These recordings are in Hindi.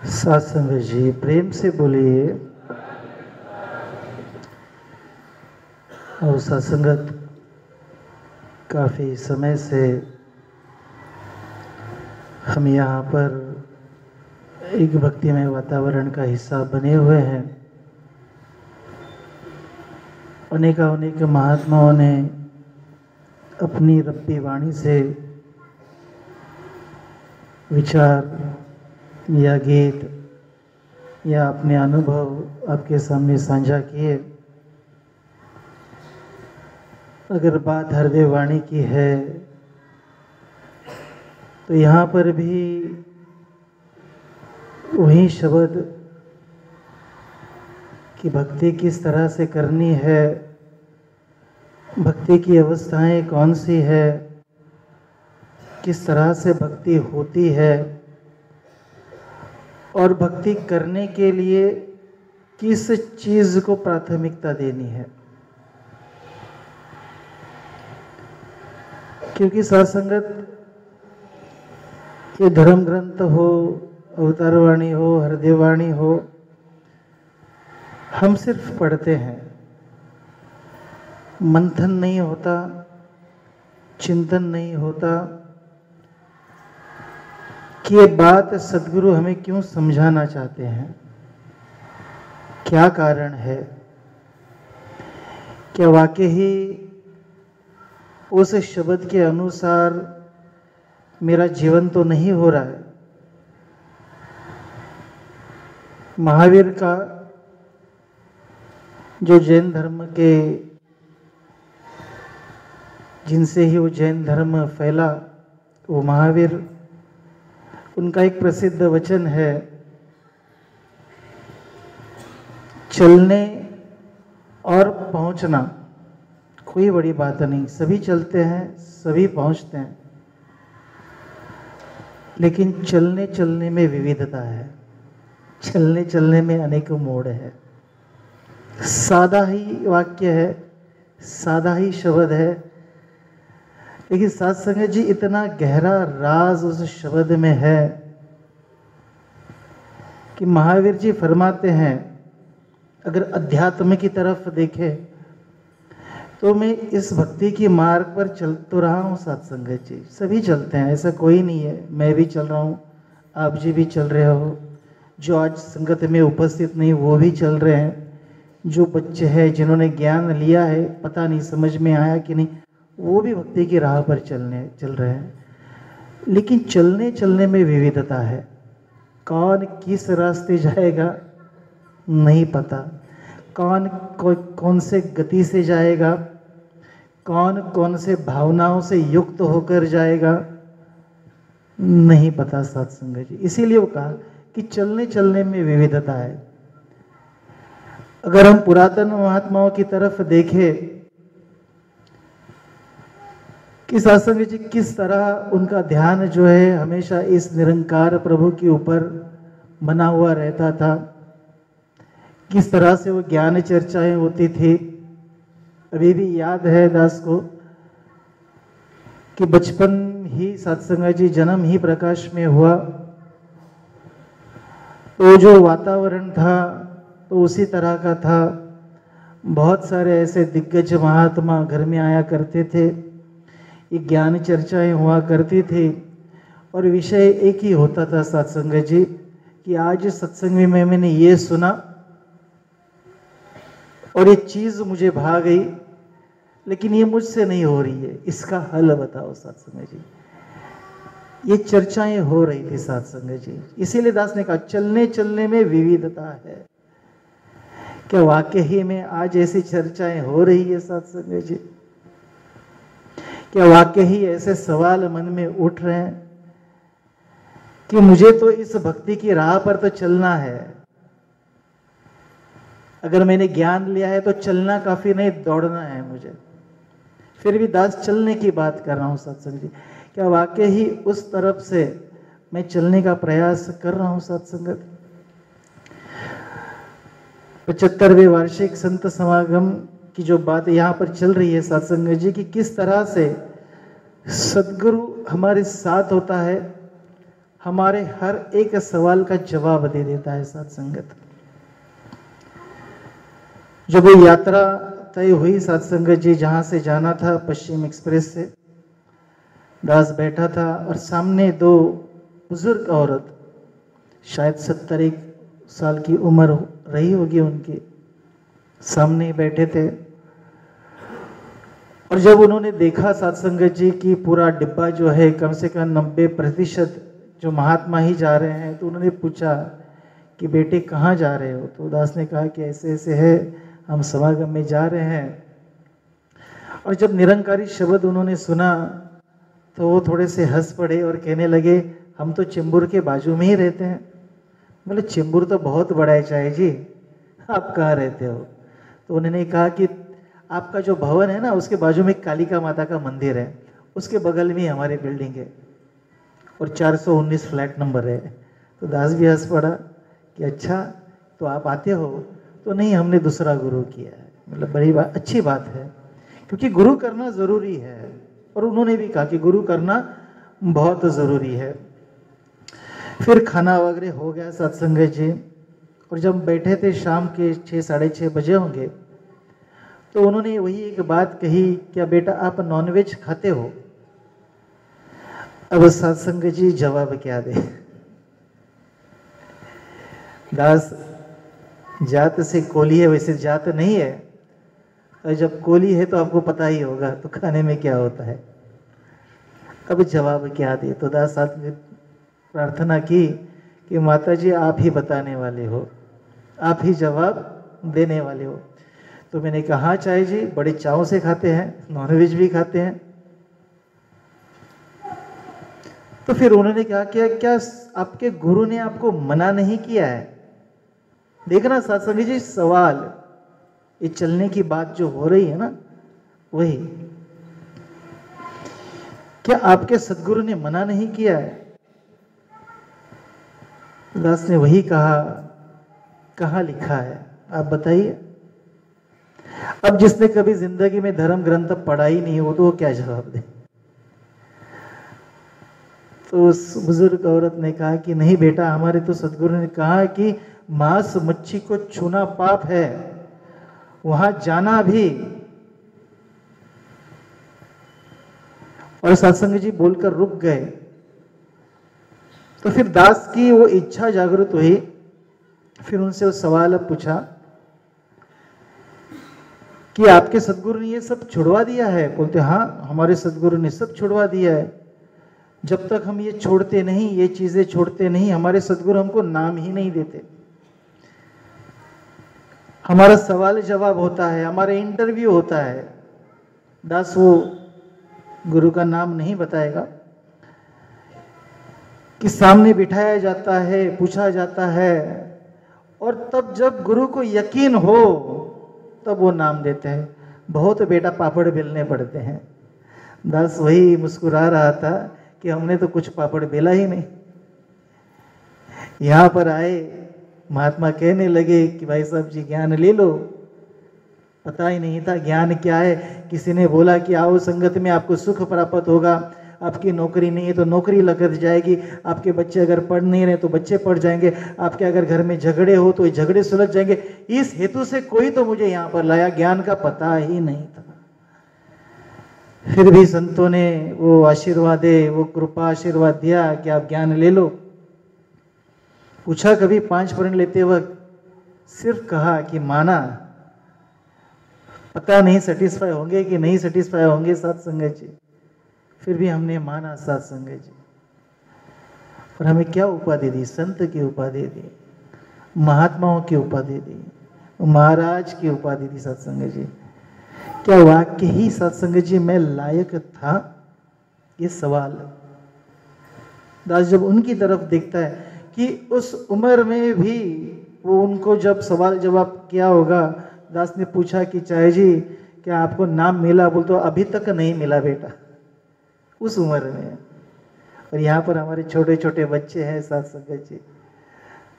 सत्संग जी प्रेम से बोलिए। और सत्संगत काफ़ी समय से हम यहाँ पर एक भक्तिमय वातावरण का हिस्सा बने हुए हैं। अनेक महात्माओं ने अपनी रब्बी वाणी से विचार या गीत या अपने अनुभव आपके सामने साझा किए। अगर बात हृदय वाणी की है तो यहाँ पर भी वही शब्द कि भक्ति किस तरह से करनी है, भक्ति की अवस्थाएं कौन सी है, किस तरह से भक्ति होती है और भक्ति करने के लिए किस चीज़ को प्राथमिकता देनी है। क्योंकि सत्संगत ये धर्म ग्रंथ हो, अवतार वाणी हो, हृदय वाणी हो, हम सिर्फ पढ़ते हैं, मंथन नहीं होता, चिंतन नहीं होता कि ये बात सद्गुरु हमें क्यों समझाना चाहते हैं, क्या कारण है। क्या वाकई ही उस शब्द के अनुसार मेरा जीवन तो नहीं हो रहा है। महावीर का जो जैन धर्म के जिनसे ही वो जैन धर्म फैला, वो महावीर, उनका एक प्रसिद्ध वचन है, चलने और पहुंचना कोई बड़ी बात नहीं, सभी चलते हैं, सभी पहुंचते हैं, लेकिन चलने चलने में विविधता है, चलने चलने में अनेक मोड़ है। सादा ही वाक्य है, सादा ही शब्द है, लेकिन सत्संग जी इतना गहरा राज उस शब्द में है कि महावीर जी फरमाते हैं, अगर अध्यात्म की तरफ देखें तो मैं इस भक्ति की मार्ग पर चल तो रहा हूँ। सत्संग जी सभी चलते हैं, ऐसा कोई नहीं है, मैं भी चल रहा हूँ, आप जी भी चल रहे हो, जो आज संगत में उपस्थित नहीं वो भी चल रहे हैं, जो बच्चे हैं जिन्होंने ज्ञान लिया है, पता नहीं समझ में आया कि नहीं, वो भी भक्ति की राह पर चल रहे हैं। लेकिन चलने चलने में विविधता है, कौन किस रास्ते जाएगा नहीं पता, कौन से गति से जाएगा, कौन से भावनाओं से युक्त होकर जाएगा नहीं पता सत्संग जी। इसीलिए वो कहा कि चलने चलने में विविधता है। अगर हम पुरातन महात्माओं की तरफ देखें कि सत्संग जी किस तरह उनका ध्यान जो है हमेशा इस निरंकार प्रभु के ऊपर बना हुआ रहता था, किस तरह से वो ज्ञान चर्चाएं होती थी। अभी भी याद है दास को कि बचपन ही सत्संग जी जन्म ही प्रकाश में हुआ, तो जो वातावरण था तो उसी तरह का था। बहुत सारे ऐसे दिग्गज महात्मा घर में आया करते थे, ये ज्ञान चर्चाएं हुआ करती थी और विषय एक ही होता था सत्संग जी कि आज सत्संग में मैंने ये सुना और ये चीज़ मुझे भा गई, लेकिन ये मुझसे नहीं हो रही है, इसका हल बताओ सत्संग जी। ये चर्चाएं हो रही थी सत्संग जी। इसीलिए दास ने कहा चलने चलने में विविधता है। क्या वाकई ही में आज ऐसी चर्चाएं हो रही है सत्संग जी? क्या वाकई ही ऐसे सवाल मन में उठ रहे हैं कि मुझे तो इस भक्ति की राह पर तो चलना है, अगर मैंने ज्ञान लिया है तो चलना काफी नहीं, दौड़ना है मुझे। फिर भी दास चलने की बात कर रहा हूं सत्संग जी। क्या वाकई ही उस तरफ से मैं चलने का प्रयास कर रहा हूं सत्संगत? 75वें वार्षिक संत समागम की जो बात यहाँ पर चल रही है सत्संग जी की, किस तरह से सद्गुरु हमारे साथ होता है हमारे हर एक सवाल का जवाब दे देता है साथ संगत। जब वो यात्रा तय हुई साथ संगत जी, जहाँ से जाना था पश्चिम एक्सप्रेस से, दास बैठा था और सामने दो बुजुर्ग औरत, शायद 70 साल की उम्र रही होगी उनकी, सामने बैठे थे। और जब उन्होंने देखा साथ संगत जी की पूरा डिब्बा जो है कम से कम 90% जो महात्मा ही जा रहे हैं, तो उन्होंने पूछा कि बेटे कहाँ जा रहे हो? तो दास ने कहा कि ऐसे ऐसे है, हम समागम में जा रहे हैं। और जब निरंकारी शब्द उन्होंने सुना तो वो थोड़े से हंस पड़े और कहने लगे, हम तो चेंबूर के बाजू में ही रहते हैं। बोले चेंबूर तो बहुत बड़ा है चाहे जी, आप कहाँ रहते हो? तो उन्होंने कहा कि आपका जो भवन है ना, उसके बाजू में कालिका माता का मंदिर है, उसके बगल में ही हमारी बिल्डिंग है और 419 फ्लैट नंबर है। तो दास भी हंस पड़ा कि अच्छा तो आप आते हो? तो नहीं, हमने दूसरा गुरु किया है। मतलब बड़ी बात, अच्छी बात है, क्योंकि गुरु करना ज़रूरी है। और उन्होंने भी कहा कि गुरु करना बहुत ज़रूरी है। फिर खाना वगैरह हो गया सत्संग जी, और जब बैठे थे शाम के 6 साढ़े 6 बजे होंगे, तो उन्होंने वही एक बात कही, क्या बेटा आप नॉनवेज खाते हो? अब सत्संग जी जवाब क्या दे? दास जात से कोली है, वैसे जात नहीं है, और जब कोली है तो आपको पता ही होगा तो खाने में क्या होता है। अब जवाब क्या दे? तो दास साथ में प्रार्थना की कि माता जी आप ही बताने वाले हो, आप ही जवाब देने वाले हो। तो मैंने कहा हाँ चाय जी, बड़े चाव से खाते हैं, नॉनवेज भी खाते हैं। तो फिर उन्होंने कहा क्या आपके गुरु ने आपको मना नहीं किया है? देखना सत्संगी जी, सवाल ये चलने की बात जो हो रही है ना, वही, क्या आपके सदगुरु ने मना नहीं किया है? दास ने वही कहा, कहाँ लिखा है आप बताइए। अब जिसने कभी जिंदगी में धर्म ग्रंथ पढ़ा ही नहीं हो तो वो क्या जवाब दे? तो उस बुजुर्ग औरत ने कहा कि नहीं बेटा, हमारे तो सदगुरु ने कहा कि मांस मच्छी को छूना पाप है, वहां जाना भी। और सत्संग जी बोलकर रुक गए। तो फिर दास की वो इच्छा जागृत हुई। फिर उनसे वो सवाल पूछा कि आपके सदगुरु ने ये सब छुड़वा दिया है? बोलते हाँ, हमारे सदगुरु ने सब छुड़वा दिया है। जब तक हम ये छोड़ते नहीं, ये चीजें छोड़ते नहीं, हमारे सदगुरु हमको नाम ही नहीं देते। हमारा सवाल जवाब होता है, हमारा इंटरव्यू होता है। दास वो गुरु का नाम नहीं बताएगा कि सामने बिठाया जाता है, पूछा जाता है, और तब जब गुरु को यकीन हो तब वो नाम देते हैं। बहुत बेटा पापड़ बेलने पड़ते हैं। दास वही मुस्कुरा रहा था कि हमने तो कुछ पापड़ बेला ही नहीं। यहाँ पर आए, महात्मा कहने लगे कि भाई साहब जी ज्ञान ले लो। पता ही नहीं था ज्ञान क्या है। किसी ने बोला कि आओ संगत में आपको सुख प्राप्त होगा, आपकी नौकरी नहीं है तो नौकरी लग जाएगी, आपके बच्चे अगर पढ़ नहीं रहे तो बच्चे पढ़ जाएंगे, आपके अगर घर में झगड़े हो तो ये झगड़े सुलझ जाएंगे। इस हेतु से कोई तो मुझे यहाँ पर लाया, ज्ञान का पता ही नहीं था। फिर भी संतों ने वो आशीर्वाद दे, वो कृपा आशीर्वाद दिया कि आप ज्ञान ले लो। पूछा कभी 5 प्रण लेते वक्त, सिर्फ कहा कि माना। पता नहीं सेटिस्फाई होंगे कि नहीं सेटिस्फाई होंगे सत्संग जी, फिर भी हमने माना सत्संग जी। और हमें क्या उपाधि दी? संत की उपाधि दी, महात्माओं की उपाधि दी, महाराज की उपाधि दी सत्संग जी। क्या वाक्य ही सत्संग जी मैं लायक था? ये सवाल दास जब उनकी तरफ देखता है कि उस उम्र में भी वो उनको जब सवाल जवाब किया होगा, दास ने पूछा कि चाय जी क्या आपको नाम मिला? बोल तो अभी तक नहीं मिला बेटा, उस उम्र में। और यहाँ पर हमारे छोटे छोटे बच्चे हैं सत्संग जी,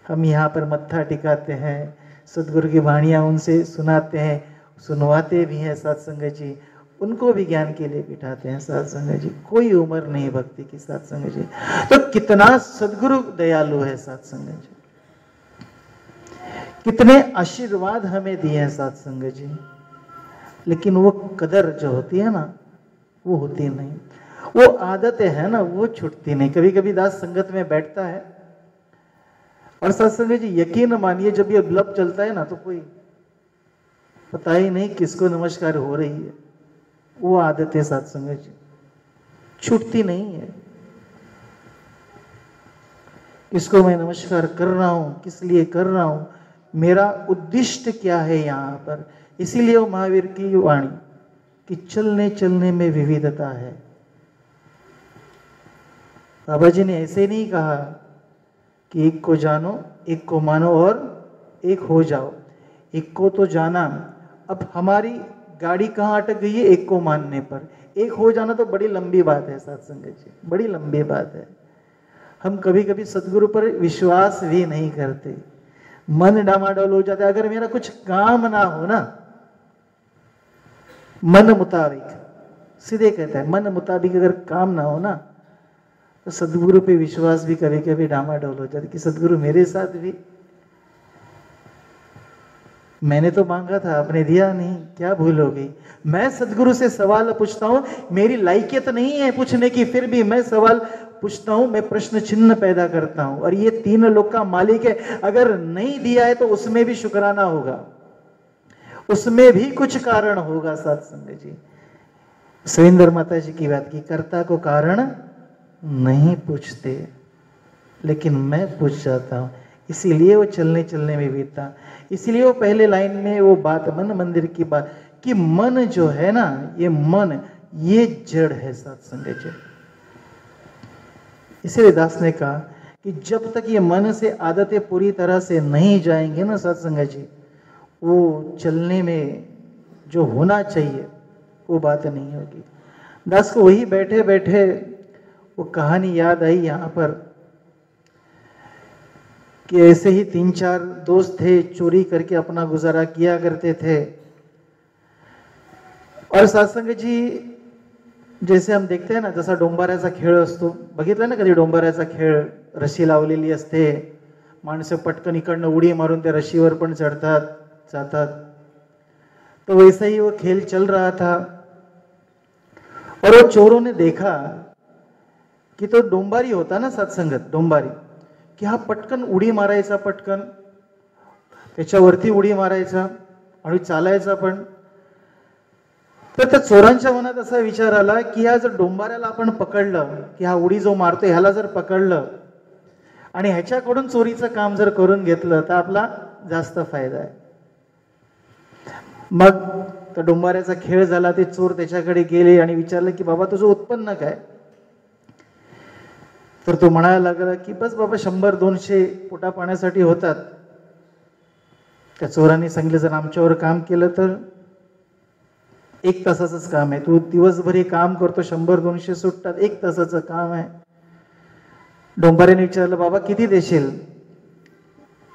हम यहाँ पर मत्था टिकाते हैं, सदगुरु की वाणियाँ उनसे सुनाते हैं, सुनवाते भी हैं सत्संग जी। उनको भी ज्ञान के लिए बिठाते हैं साथ संगत जी। कोई उम्र नहीं भक्ति की साथ संगत जी। तो कितना सदगुरु दयालु है साथ संगत जी, कितने आशीर्वाद हमें दिए हैं साथ संगत जी। लेकिन वो कदर जो होती है ना, वो होती नहीं, वो आदतें है ना, वो छूटती नहीं। कभी कभी दास संगत में बैठता है और सत्संग जी यकीन मानिए जब ये बल्ब चलता है ना तो कोई पता ही नहीं किसको नमस्कार हो रही है। वो आदतें सत्संग जी छूटती नहीं है। किसको मैं नमस्कार कर रहा हूं, किस लिए कर रहा हूं, मेरा उद्दिष्ट क्या है यहां पर। इसीलिए वो महावीर की वाणी कि चलने चलने में विविधता है। बाबा जी ने ऐसे नहीं कहा कि एक को जानो, एक को मानो और एक हो जाओ। एक को तो जाना, अब हमारी गाड़ी कहाँ अटक गई है, एक को मानने पर। एक हो जाना तो बड़ी लंबी बात है सत्संग जी, बड़ी लंबी बात है। हम कभी कभी सदगुरु पर विश्वास भी नहीं करते, मन डामाडोल हो जाता है। अगर मेरा कुछ काम ना हो ना, मन मुताबिक, सीधे कहता है मन मुताबिक अगर काम ना हो ना, तो सदगुरु पे विश्वास भी कभी कभी डामाडोल हो जाता कि सदगुरु मेरे साथ भी, मैंने तो मांगा था आपने दिया नहीं, क्या भूल हो गई। मैं सदगुरु से सवाल पूछता हूं, मेरी लायकियत नहीं है पूछने की, फिर भी मैं सवाल पूछता हूं, मैं प्रश्न चिन्ह पैदा करता हूं। और ये तीन लोक का मालिक है, अगर नहीं दिया है तो उसमें भी शुक्राना होगा, उसमें भी कुछ कारण होगा सत्संग जी। सुरेंद्र माता जी की बात की, कर्ता को कारण नहीं पूछते, लेकिन मैं पूछ जाता हूं। इसीलिए वो चलने चलने में बीता। इसीलिए वो पहले लाइन में वो बात, मन मंदिर की बात, कि मन जो है ना, ये मन ये जड़ है सत्संग जी। इसीलिए दास ने कहा कि जब तक ये मन से आदतें पूरी तरह से नहीं जाएंगे ना सत्संग जी, वो चलने में जो होना चाहिए वो बात नहीं होगी। दास को वही बैठे बैठे वो कहानी याद आई यहाँ पर कि ऐसे ही 3-4 दोस्त थे, चोरी करके अपना गुजारा किया करते थे। और सत्संग जी जैसे हम देखते हैं ना, जसा डोंबाऱ्याचा खेळ असतो, बघितलं ना कधी डोंबाऱ्याचा खेळ, रशी लावलेली असते, माणसं पटकन इकडनं उडी मारून त्या रशीवर पण चढ़तात जातात। तो वैसा ही वो खेल चल रहा था और वो चोरों ने देखा कि तो डोंबारी होता ना सत्संगत, डोंबारी, की हा पटकन उडी मारायचा, पटकन त्याच्यावरती उडी मारायचा आणि चालायचा पण। तर त्या चोरांच्या मनात असा विचार आला की या जर डोंबाऱ्याला आपण पकडलं, की हा उडी जो मारतो ह्याला जर पकडलं आणि ह्याच्याकडून चोरीचं काम जर करून घेतलं तर आपला जास्त फायदा आहे। मग तो डोंबाऱ्याचा खेळ झाला, ते चोर त्याच्याकडे गेले आणि विचारलं की बाबा तुझं उत्पन्न काय। तर तो म्हणायला लागला की बस बाबा 100-200 पोटा पाण्यासाठी होतात। त्या चोरांनी सांगितलं जर आमच्यावर काम केलं तर 1 तासाचंच काम आहे, तू दिवसभर हे काम करतो, 100-200 सुटतात, 1 तासाचं काम आहे। डोंबाऱ्याने विचारलं बाबा किती देशील?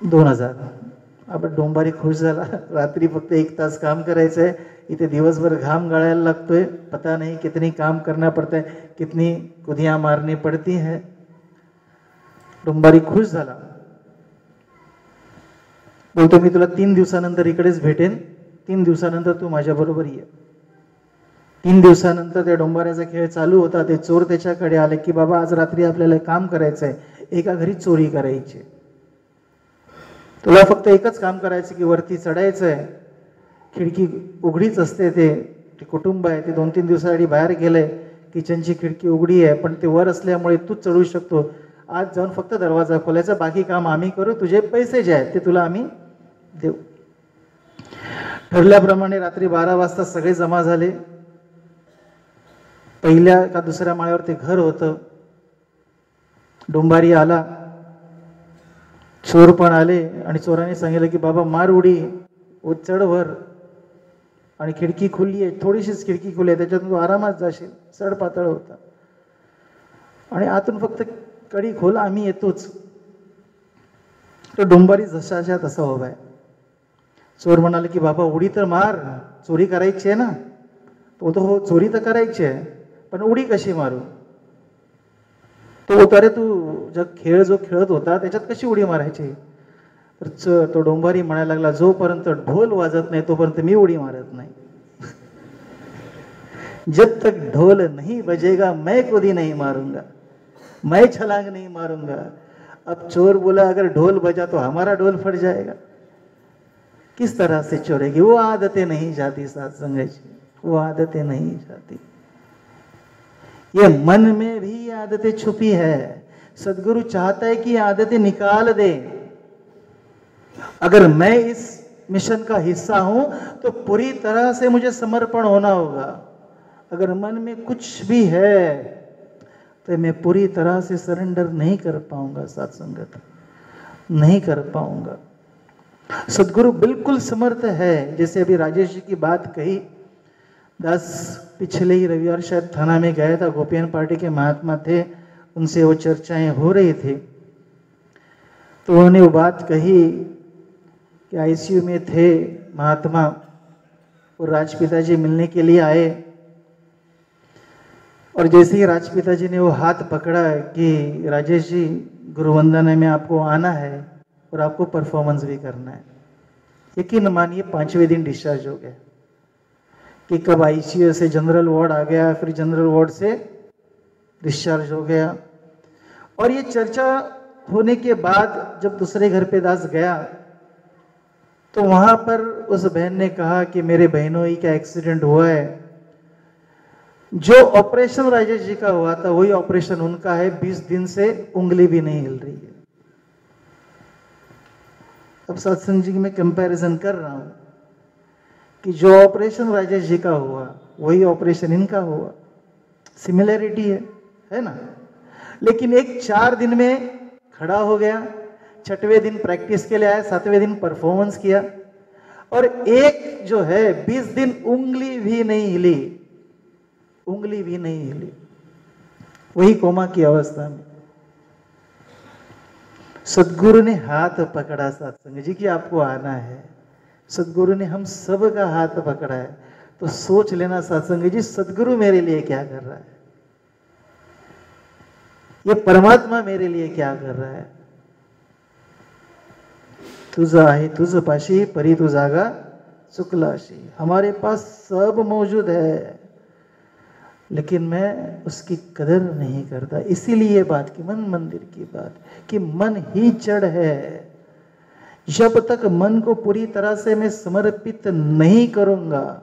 2000। आपण डोंबारी खुश झाला, रात्री फक्त 1 तास काम करायचं आहे, इथे दिवसभर घाम गाळायला लागतोय, पता नहीं कितनी काम करना पड़ता है, कितनी कुदियां मारनी पड़ती है। डोंबारी खुश झाला, बोलतो मी तुला 3 दिवसानंतर इकडेच भेटेन, 3 दिवसानंतर तू माझ्या बरोबर ये। 3 दिवसानंतर त्या डोंबाऱ्याचा खेळ चालू होता। ते चोर त्याच्याकडे आले की बाबा आज रात्री आपल्याला काम करायचं आहे, एका घरी चोरी करायची, तुला फक्त एकच काम करायचं की वरती चढायचं आहे, खिडकी उघडीच असते, ते कुटुंब आहे ते 2-3 दिवसासाठी बाहेर गेले, किचनची खिडकी उघडी आहे पण ते वर असल्यामुळे तूच चढू शकतो, आज जाऊन फक्त दरवाजा खोलायचा, बाकी काम आम्ही करू, तुझे पैसे जे आहेत ते तुला आम्ही देऊ। ठरल्याप्रमाणे रात्री 12 वाजता सगळे जमा झाले। पहिल्या का दुसऱ्या माळ्यावर ते घर होतं। डोंबारी आला, चोर पण आले आणि चोरांनी सांगितलं की बाबा मार उडी, चढ वर, आणि खिडकी खुली आहे, थोडीशीच खिडकी खुली आहे, त्याच्यातून तू आरामात जाशील, चढ पातळ होता आणि आतून फक्त कडी खोल, आम्ही येतोच। तो डोंबारी जशाच्या तसा उभा आहे। चोर म्हणाले की बाबा उडी तर मार, चोरी करायची आहे ना, तो चोरी तर करायची आहे, पण उडी कशी मारू? तो होता रे, तू जग खेळ जो खेळत होता त्याच्यात कशी उडी मारायची? तर तो डोंबारी म्हणायला लागला, जोपर्यंत ढोल वाजत नाही तोपर्यंत मी उडी मारत नाही. जब तक ढोल नहीं बजेगा मैं कभी नहीं मारूंगा, मैं छलांग नहीं मारूंगा. अब चोर बोला, अगर ढोल बजा तो हमारा ढोल फट जाएगा. किस तरह से चोरेगी? वो आदतें नहीं जाती साथ संगत, वो आदतें नहीं जाती. ये मन में भी ये आदतें छुपी है. सदगुरु चाहता है कि ये आदतें निकाल दे. अगर मैं इस मिशन का हिस्सा हूं तो पूरी तरह से मुझे समर्पण होना होगा. अगर मन में कुछ भी है तो मैं पूरी तरह से सरेंडर नहीं कर पाऊंगा. साथ संगत नहीं कर पाऊंगा. सदगुरु बिल्कुल समर्थ है. जैसे अभी राजेश जी की बात कही, दास पिछले ही रविवार शायद थाना में गया था, गोपियन पार्टी के महात्मा थे, उनसे वो चर्चाएं हो रही थी. तो उन्होंने वो बात कही कि आईसीयू में थे महात्मा और राजपिता जी मिलने के लिए आए, और जैसे ही राजपिता जी ने वो हाथ पकड़ा कि राजेश जी गुरुवंदना में आपको आना है और आपको परफॉर्मेंस भी करना है, यकीन मानिए 5वें दिन डिस्चार्ज हो गया. कि कब आईसीयू से जनरल वार्ड आ गया, फिर जनरल वार्ड से डिस्चार्ज हो गया. और ये चर्चा होने के बाद जब दूसरे घर पे दास गया तो वहां पर उस बहन ने कहा कि मेरे बहनों ही का एक्सीडेंट हुआ है. जो ऑपरेशन राजेश जी का हुआ था वही ऑपरेशन उनका है. 20 दिन से उंगली भी नहीं हिल रही है. अब सत्संग जी में कंपैरिजन कर रहा हूं कि जो ऑपरेशन राजेश जी का हुआ वही ऑपरेशन इनका हुआ. सिमिलैरिटी है ना. लेकिन एक 4 दिन में खड़ा हो गया, 6वें दिन प्रैक्टिस के लिए आया, 7वें दिन परफॉर्मेंस किया, और एक जो है 20 दिन उंगली भी नहीं हिली, उंगली भी नहीं हिली, वही कोमा की अवस्था में. सदगुरु ने हाथ पकड़ा सत्संग जी की आपको आना है. सदगुरु ने हम सब का हाथ पकड़ा है. तो सोच लेना सत्संग जी, सदगुरु मेरे लिए क्या कर रहा है, ये परमात्मा मेरे लिए क्या कर रहा है. तुझा आहे तुझ पाशी परी तू जागा चुकलाशी. हमारे पास सब मौजूद है लेकिन मैं उसकी कदर नहीं करता. इसीलिए बात की मन मंदिर की बात कि मन ही जड़ है. जब तक मन को पूरी तरह से मैं समर्पित नहीं करूंगा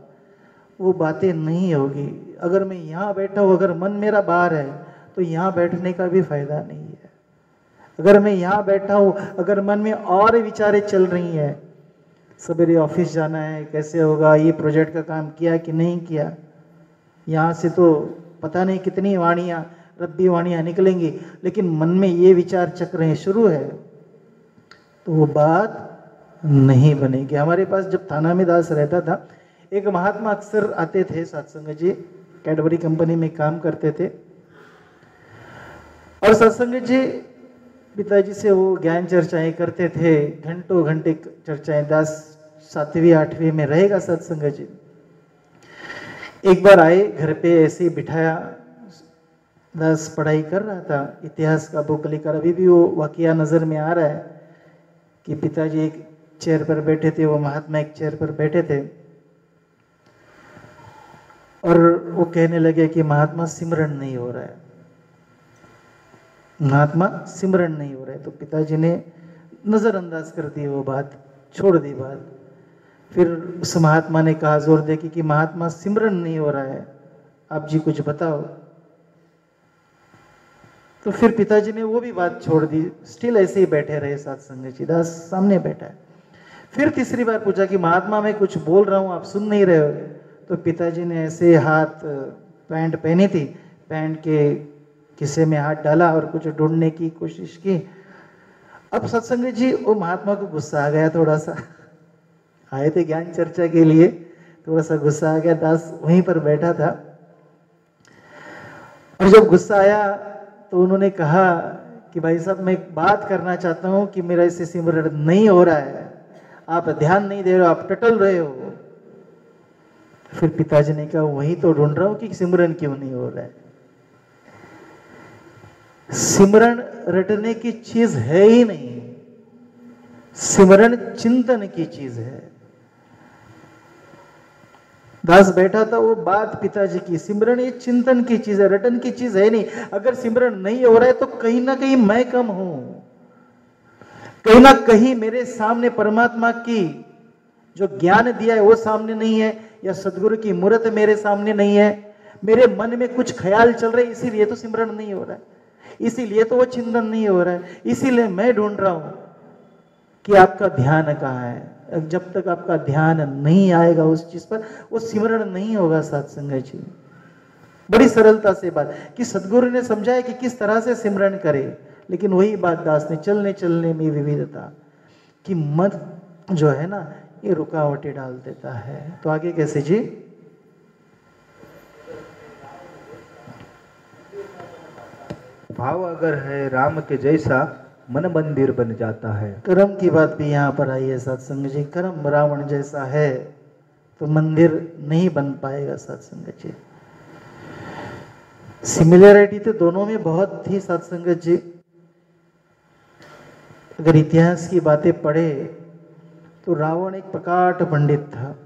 वो बातें नहीं होगी. अगर मैं यहाँ बैठा हूँ, अगर मन मेरा बाहर है तो यहाँ बैठने का भी फायदा नहीं है. अगर मैं यहाँ बैठा हूँ, अगर मन में और विचारें चल रही हैं, सवेरे ऑफिस जाना है, कैसे होगा, ये प्रोजेक्ट का काम किया कि नहीं किया, यहाँ से तो पता नहीं कितनी वाणियाँ रब्बी वाणियाँ निकलेंगी, लेकिन मन में ये विचार चक्र शुरू है तो वो बात नहीं बनेगी. हमारे पास जब थाना में दास रहता था, एक महात्मा अक्सर आते थे सत्संग जी, कैडबरी कंपनी में काम करते थे, और सत्संग जी पिताजी से वो ज्ञान चर्चाएं करते थे, घंटों घंटे चर्चाएं. दास 7वीं 8वीं में रहेगा सत्संग जी. एक बार आए घर पे, ऐसे ही बिठाया, दास पढ़ाई कर रहा था, इतिहास का बुक लेकर. अभी भी वो वाकया नजर में आ रहा है कि पिताजी एक चेयर पर बैठे थे, वो महात्मा एक चेयर पर बैठे थे, और वो कहने लगे कि महात्मा सिमरन नहीं हो रहा है, महात्मा सिमरन नहीं हो रहा है. तो पिताजी ने नजरअंदाज कर दी वो बात, छोड़ दी बात. फिर उस महात्मा ने कहा जोर दे कि महात्मा सिमरन नहीं हो रहा है, आप जी कुछ बताओ. तो फिर पिताजी ने वो भी बात छोड़ दी, स्टिल ऐसे ही बैठे रहे सत्संग जी. दास सामने बैठा है. फिर तीसरी बार पूछा कि महात्मा मैं कुछ बोल रहा हूँ आप सुन नहीं रहे हो. तो पिताजी ने ऐसे हाथ, पैंट पहनी थी, पैंट के खिस्से में हाथ डाला और कुछ ढूंढने की कोशिश की. अब सत्संग जी वो महात्मा को गुस्सा आ गया, थोड़ा सा आए थे ज्ञान चर्चा के लिए, थोड़ा सा गुस्सा आ गया. दास वहीं पर बैठा था, और जब गुस्सा आया तो उन्होंने कहा कि भाई साहब मैं एक बात करना चाहता हूँ कि मेरा इससे सिमरन नहीं हो रहा है, आप ध्यान नहीं दे रहे हो, आप टटल रहे हो. फिर पिताजी ने कहा वही तो ढूंढ रहा हूं कि सिमरन क्यों नहीं हो रहा है। सिमरन रटने की चीज है ही नहीं, सिमरन चिंतन की चीज है। दास बैठा था, वो बात पिताजी की, सिमरन ये चिंतन की चीज है, रटन की चीज है नहीं। अगर सिमरन नहीं हो रहा है तो कहीं ना कहीं मैं कम हूं, कहीं ना कहीं मेरे सामने परमात्मा की जो ज्ञान दिया है वो सामने नहीं है, या सदगुरु की मूर्त मेरे सामने नहीं है, मेरे मन में कुछ ख्याल चल रहे, इसीलिए तो सिमरन नहीं हो रहा है, इसीलिए तो वो चिंतन नहीं हो रहा है। इसीलिए मैं ढूंढ रहा हूं कि आपका ध्यान कहाँ है। जब तक आपका ध्यान नहीं आएगा उस चीज पर, वो सिमरण नहीं होगा। सत्संग जी बड़ी सरलता से बात कि सदगुरु ने समझाया कि किस तरह से सिमरण करे, लेकिन वही बात दास ने, चलने चलने में विविधता कि मत जो है ना ये रुकावटें डाल देता है। तो आगे कैसे जी? भाव अगर है राम के जैसा मन मंदिर बन जाता है। कर्म की बात भी यहाँ पर आई है सत्संग जी। कर्म रावण जैसा है तो मंदिर नहीं बन पाएगा सत्संग जी। सिमिलरिटी तो दोनों में बहुत थी सत्संग जी। अगर इतिहास की बातें पढ़े तो रावण एक प्रकाट पंडित था,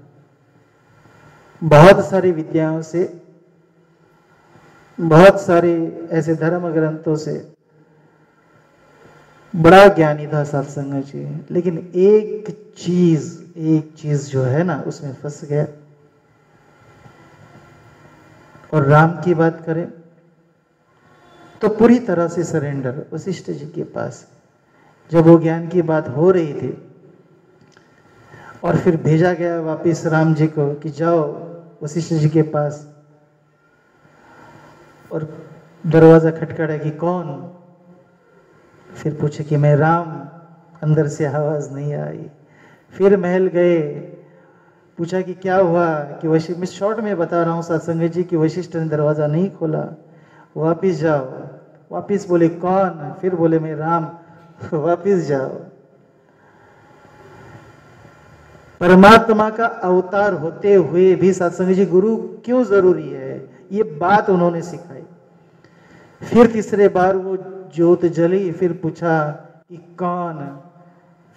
बहुत सारी विद्याओं से, बहुत सारे ऐसे धर्म ग्रंथों से बड़ा ज्ञानी था सत्संग जी। लेकिन एक चीज जो है ना उसमें फंस गया। और राम की बात करें तो पूरी तरह से सरेंडर वशिष्ठ जी के पास। जब वो ज्ञान की बात हो रही थी और फिर भेजा गया वापिस राम जी को कि जाओ वशिष्ठ जी के पास, और दरवाजा खटखड़ा कि कौन, फिर पूछे कि मैं राम, अंदर से आवाज नहीं आई। फिर महल गए, पूछा कि क्या हुआ, कि वशिष्ठ, मैं शॉर्ट में बता रहा हूँ सत्संग जी, कि वशिष्ठ ने दरवाजा नहीं खोला। वापिस जाओ, वापिस बोले कौन, फिर बोले मैं राम, वापिस जाओ। परमात्मा का अवतार होते हुए भी सत्संग जी गुरु क्यों जरूरी है, ये बात उन्होंने सिखाई। फिर तीसरे बार वो ज्योत जली, फिर पूछा कि कौन,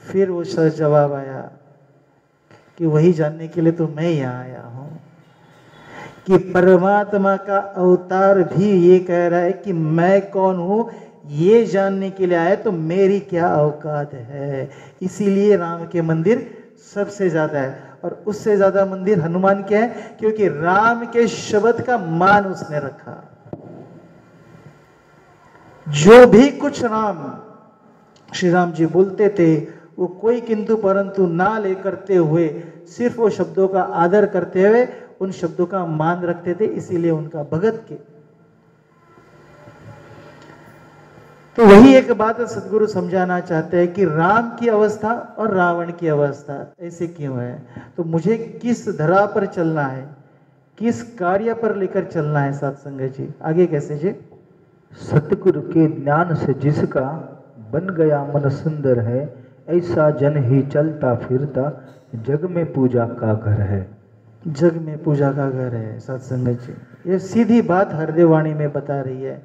फिर वो सच जवाब आया कि वही जानने के लिए तो मैं यहाँ आया हूं, कि परमात्मा का अवतार भी ये कह रहा है कि मैं कौन हूं, ये जानने के लिए आया, तो मेरी क्या औकात है। इसीलिए राम के मंदिर सबसे ज्यादा है, और उससे ज्यादा मंदिर हनुमान के है, क्योंकि राम के शब्द का मान उसने रखा। जो भी कुछ राम श्री राम जी बोलते थे वो कोई किंतु परंतु ना ले करते हुए, सिर्फ वो शब्दों का आदर करते हुए उन शब्दों का मान रखते थे, इसीलिए उनका भगत के। तो वही एक बात सदगुरु समझाना चाहते हैं कि राम की अवस्था और रावण की अवस्था ऐसे क्यों है। तो मुझे किस धरा पर चलना है, किस कार्य पर लेकर चलना है सत्संग जी। आगे कैसे जी? सतगुरु के ज्ञान से जिसका बन गया मन सुंदर है, ऐसा जन ही चलता फिरता जग में पूजा का घर है। जग में पूजा का घर है सत्संग जी। ये सीधी बात हरदेव वाणी में बता रही है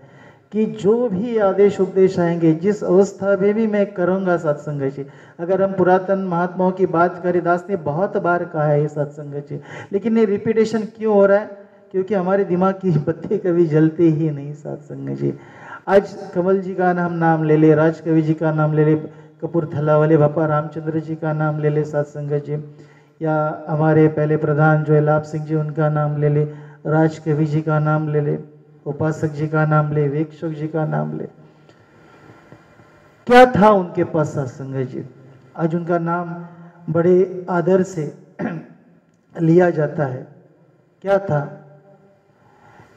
कि जो भी आदेश उपदेश आएंगे, जिस अवस्था में भी मैं करूंगा सत्संग जी। अगर हम पुरातन महात्माओं की बात करें, दास ने बहुत बार कहा है ये सत्संग जी, लेकिन ये रिपीटेशन क्यों हो रहा है, क्योंकि हमारे दिमाग की बत्ती कभी जलती ही नहीं सत्संग जी। आज कमल जी का नाम ले ले, राज कवि जी का नाम ले ले, कपूरथला वाले बापा रामचंद्र जी का नाम ले ले सत्संग जी, या हमारे पहले प्रधान जो है लाभ सिंह जी, उनका नाम ले ले, राज कवि जी का नाम ले ले, उपासक जी का नाम ले, वेक्षक जी का नाम ले। क्या था उनके पास सत्संग जी? आज उनका नाम बड़े आदर से लिया जाता है। क्या था?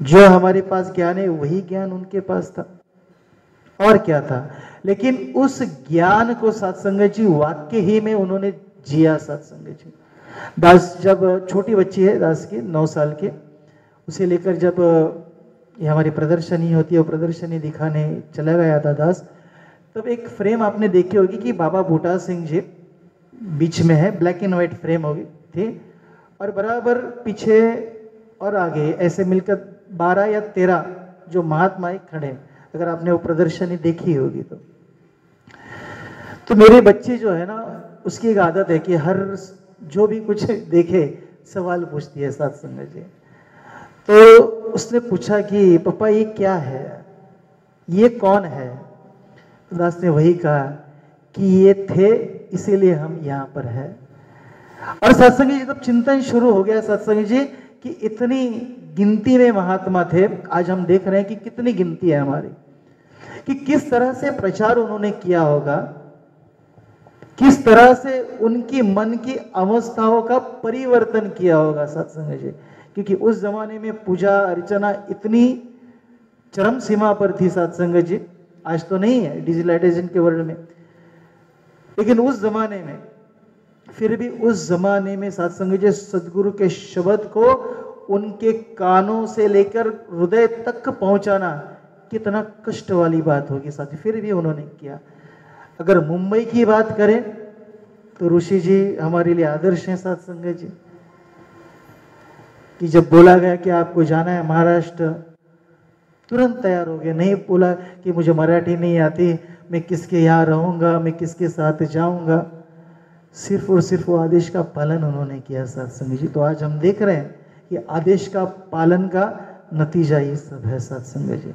जो हमारे पास ज्ञान है वही ज्ञान उनके पास था, और क्या था। लेकिन उस ज्ञान को सत्संग जी वाक्य ही में उन्होंने जिया सत्संग जी। दास जब छोटी बच्ची है दास की 9 साल की, उसे लेकर जब ये हमारी प्रदर्शनी होती है, वो प्रदर्शनी दिखाने चला गया था दास, तब एक फ्रेम आपने देखी होगी कि बाबा बूटा सिंह जी बीच में है, ब्लैक एंड व्हाइट फ्रेम होगी थी, और बराबर पीछे और आगे ऐसे मिलकर 12 या 13 जो महात्मा खड़े, अगर आपने वो प्रदर्शनी देखी होगी तो मेरे बच्चे जो है ना, उसकी एक आदत है कि हर जो भी कुछ देखे सवाल पूछती है सत्संग जी। तो उसने पूछा कि पापा ये क्या है, ये कौन है? तो दास ने वही कहा कि ये थे, इसीलिए हम यहाँ पर है। और सत्संग जी जब चिंतन शुरू हो गया सत्संग जी कि इतनी गिनती में महात्मा थे, आज हम देख रहे हैं कि कितनी गिनती है हमारी, कि किस तरह से प्रचार उन्होंने किया होगा, किस तरह से उनकी मन की अवस्थाओं का परिवर्तन किया होगा सत्संग जी। क्योंकि उस जमाने में पूजा अर्चना इतनी चरम सीमा पर थी सत्संग जी, आज तो नहीं है डिजिटलाइजेशन के वर्ल्ड में, लेकिन उस जमाने में, फिर भी उस जमाने में सत्संग जी सदगुरु के शब्द को उनके कानों से लेकर हृदय तक पहुंचाना कितना कष्ट वाली बात होगी साथी, फिर भी उन्होंने किया। अगर मुंबई की बात करें तो ऋषि जी हमारे लिए आदर्श हैं सत्संग जी, कि जब बोला गया कि आपको जाना है महाराष्ट्र, तुरंत तैयार हो गए। नहीं बोला कि मुझे मराठी नहीं आती, मैं किसके यहाँ रहूंगा, मैं किसके साथ जाऊंगा, सिर्फ और सिर्फ वो आदेश का पालन उन्होंने किया सत्संग जी। तो आज हम देख रहे हैं कि आदेश का पालन का नतीजा ये सब है सत्संग जी।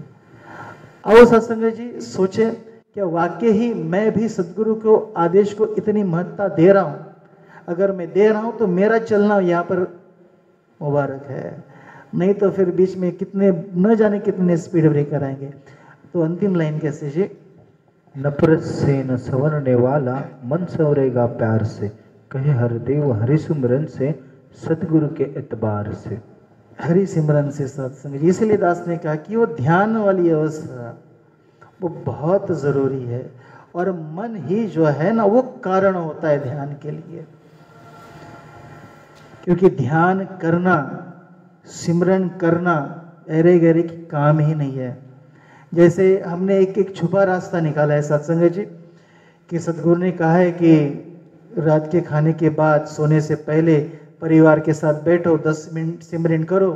आओ सत्संग जी सोचे, क्या वाकई ही मैं भी सदगुरु को आदेश को इतनी महत्ता दे रहा हूं? अगर मैं दे रहा हूं तो मेरा चलना यहाँ पर मुबारक है, नहीं तो फिर बीच में कितने न जाने कितने स्पीड ब्रेकर आएंगे। तो अंतिम लाइन कैसे जी? नफरत से न संवरने वाला मन संवरेगा प्यार से, कहे हरदेव हरि सिमरन से सतगुरु के एतबार से। हरि सिमरन से सत्संग जी, इसलिए दास ने कहा कि वो ध्यान वाली अवस्था वो बहुत जरूरी है, और मन ही जो है ना वो कारण होता है ध्यान के लिए। क्योंकि ध्यान करना, सिमरन करना अरे गहरे की काम ही नहीं है। जैसे हमने एक एक छुपा रास्ता निकाला है सत्संग जी, कि सतगुरु ने कहा है कि रात के खाने के बाद सोने से पहले परिवार के साथ बैठो, 10 मिनट सिमरन करो।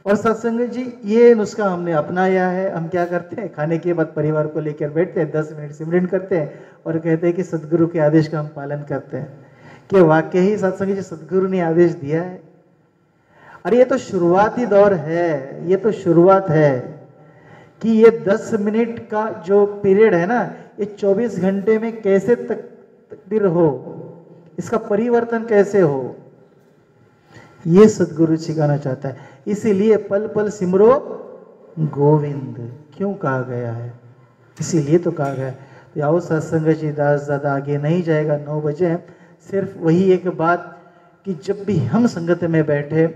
और सत्संग जी ये नुस्खा हमने अपनाया है। हम क्या करते हैं, खाने के बाद परिवार को लेकर बैठते हैं, 10 मिनट सिमरन करते हैं और कहते हैं कि सतगुरु के आदेश का हम पालन करते हैं। कि वाकई ही सत्संग जी सतगुरु ने आदेश दिया है। अरे ये तो शुरुआती दौर है, ये तो शुरुआत है कि ये 10 मिनट का जो पीरियड है ना, ये 24 घंटे में कैसे तकदीर हो, इसका परिवर्तन कैसे हो, ये सदगुरु सिखाना चाहता है। इसीलिए पल पल सिमरो गोविंद क्यों कहा गया है, इसीलिए तो कहा गया है। तो आओ सत्संग जी, दास ज़्यादा आगे नहीं जाएगा, 9 बजे हैं। सिर्फ वही एक बात कि जब भी हम संगत में बैठे,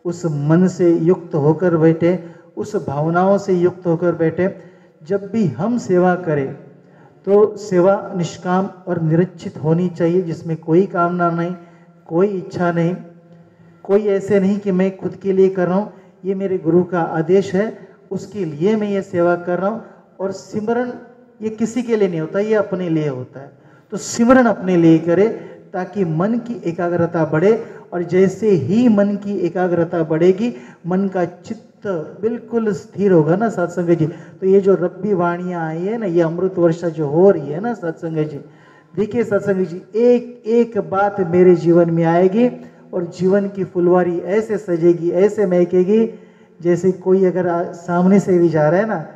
उस मन से युक्त होकर बैठे, उस भावनाओं से युक्त होकर बैठे। जब भी हम सेवा करें तो सेवा निष्काम और निरचित होनी चाहिए, जिसमें कोई कामना नहीं, कोई इच्छा नहीं, कोई ऐसे नहीं कि मैं खुद के लिए कर रहा हूँ, ये मेरे गुरु का आदेश है, उसके लिए मैं ये सेवा कर रहा हूँ। और सिमरन ये किसी के लिए नहीं होता, ये अपने लिए होता है। तो सिमरन अपने लिए करे ताकि मन की एकाग्रता बढ़े, और जैसे ही मन की एकाग्रता बढ़ेगी, मन का चित्त बिल्कुल स्थिर होगा ना सत्संग जी। तो ये जो रब्बी वाणियाँ आई है ना, ये अमृत वर्षा जो हो रही है ना सत्संग जी, देखिए सत्संग जी एक एक बात मेरे जीवन में आएगी और जीवन की फुलवारी ऐसे सजेगी, ऐसे महकेगी, जैसे कोई अगर सामने से भी जा रहा है ना,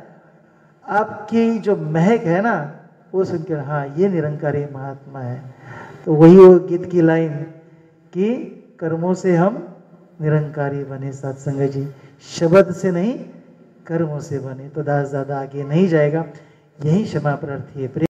आपकी जो महक है ना वो सुनकर हाँ ये निरंकारी महात्मा है। तो वही वो गीत की लाइन कि कर्मों से हम निरंकारी बने सत्संग जी, शब्द से नहीं कर्मों से बने। तो दास ज़्यादा आगे नहीं जाएगा, यही क्षमा प्रार्थी है।